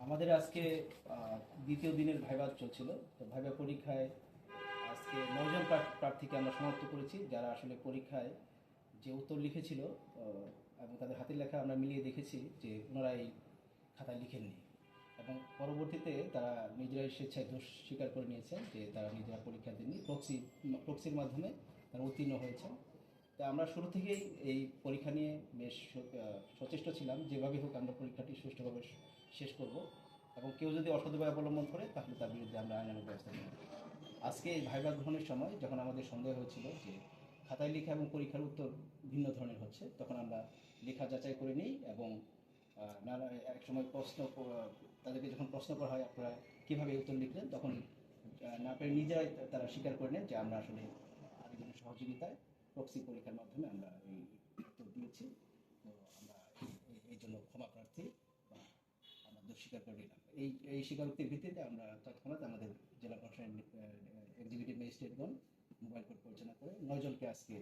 আমাদের আজকে দ্বিতীয় দিনের ভাইভা চলছিল। তো ভাইভা পরীক্ষায় আজকে 9 জন প্রার্থীকে আমরা সমাপ্ত করেছি, যারা আসলে পরীক্ষায় যে উত্তর লিখেছিল এবং তাদের হাতের লেখা আমরা মিলিয়ে দেখেছি যে ওনারা এই খাতায় লিখেননি, এবং পরবর্তীতে তারা নিজেরাই স্বেচ্ছায় দোষ স্বীকার করে নিয়েছেন যে তারা নিজেরা পরীক্ষা দেননি, প্রক্সির মাধ্যমে তারা উত্তীর্ণ হয়েছেন। তো আমরা শুরু থেকেই এই পরীক্ষা নিয়ে বেশ সচেষ্ট ছিলাম, যেভাবে হোক আমরা পরীক্ষাটি সুষ্ঠুভাবে শেষ করব, এবং কেউ যদি অসৎ উপায় অবলম্বন করে তাহলে তার বিরুদ্ধে আমরা আইনানুগ ব্যবস্থা নেব। আজকে এই ভাইভা গ্রহণের সময় যখন আমাদের সন্দেহ হয়েছিল যে খাতায় লেখা এবং পরীক্ষার উত্তর ভিন্ন ধরনের হচ্ছে, তখন আমরা লেখা যাচাই করে নিই, এবং নানা এক সময় তাদেরকে যখন প্রশ্ন করা হয় আপনারা কীভাবে উত্তর লিখলেন, তখন না পেরে নিজেরাই তারা স্বীকার করে নেন যে আমরা আসলে আরেকজনের সহযোগিতায় প্রক্সি পরীক্ষার মাধ্যমে আমরা এই উত্তর দিয়েছি। তো আমরা এই জন্য ক্ষমা প্রার্থী বা আমরা দোষ স্বীকার করে নিলাম। এই স্বীকারোক্তির ভিত্তিতে আমরা তৎক্ষণাৎ আমাদের জেলা প্রশাসনের এক্সিকিউটিভ ম্যাজিস্ট্রেটগণ মোবাইল কোর্ট পরিচালনা করে 9 জনকে আজকে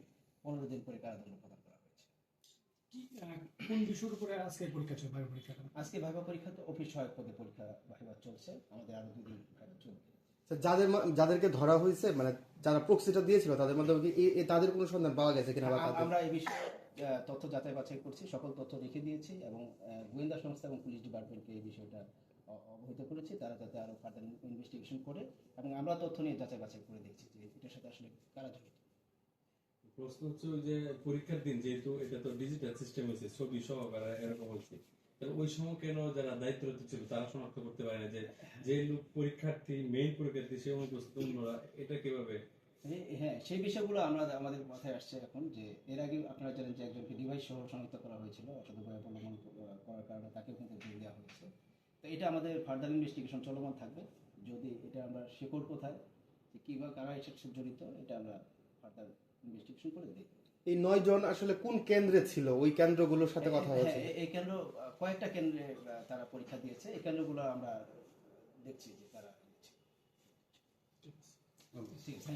15 দিন করে কারাদণ্ড প্রদান করা হয়েছে। কোন বিষয়ের উপরে আজকে পরীক্ষা চলবে? ভাইভা পরীক্ষা আজকে ভাইভা পরীক্ষা তো অফিস সহায়ক পদে পরীক্ষা ভাইভা চলছে, আমাদের আরো 2 দিন ভাইভা চলবে। যাদেরকে ধরা হয়েছে, মানে যারা প্রক্সিটা দিয়েছিল তাদের মধ্যে কি তাদের কোনো সন্ধান পাওয়া গেছে কিনা? আমরা এই বিষয়ে তথ্য যাচাই বাছাই করছি, সকল তথ্য রেখে দিয়েছি, এবং গোয়েন্দা সংস্থা এবং পুলিশ ডিপার্টমেন্টকে এই বিষয়টা অবহিত করেছি, তারা যাতে আরো ফার্দার ইনভেস্টিগেশন করে, এবং আমরা তথ্য নিয়ে যাচাই বাছাই করে দেখছি যে এটার সাথে আসলে কারা জড়িত। প্রশ্ন হচ্ছে ওই যে পরীক্ষার দিন, যেহেতু এটা তো ডিজিটাল সিস্টেম হয়েছে, ছবি সহকারে এরকম হয়েছে, ওই সময় কেন যারা দায়িত্বরত ছিল তারা শনাক্ত করতে পারে না যে লোক পরীক্ষার্থী, মেইন পরীক্ষার্থী সে অনুপস্থিত, অন্যরা এটা কিভাবে? হ্যাঁ, সেই বিষয়গুলো আমাদের মাথায় আসছে এখন, যে এর আগে আপনারা জানেন যে একজনকে ডিভাইস সহ শনাক্ত করা হয়েছিল, অসৎ উপায় অবলম্বন করার কারণে তাকেও কিন্তু জেল দেওয়া হয়েছে। তো এটা আমাদের ফার্দার ইনভেস্টিগেশন চলমান থাকবে। যদি এটা আমরা শেকড় কোথায়, যে কীভাবে কারা এসে জড়িত, এটা আমরা ফার্দার ইনভেস্টিগেশন করে দেখব। এই 9 জন আসলে কোন কেন্দ্রে ছিল? ওই কেন্দ্রগুলোর সাথে কথা হয়েছে? এই কেন্দ্র কয়েকটা কেন্দ্রে তারা পরীক্ষা দিয়েছে, এই কেন্দ্রগুলো আমরা দেখছি যে তারা। ঠিক আছে।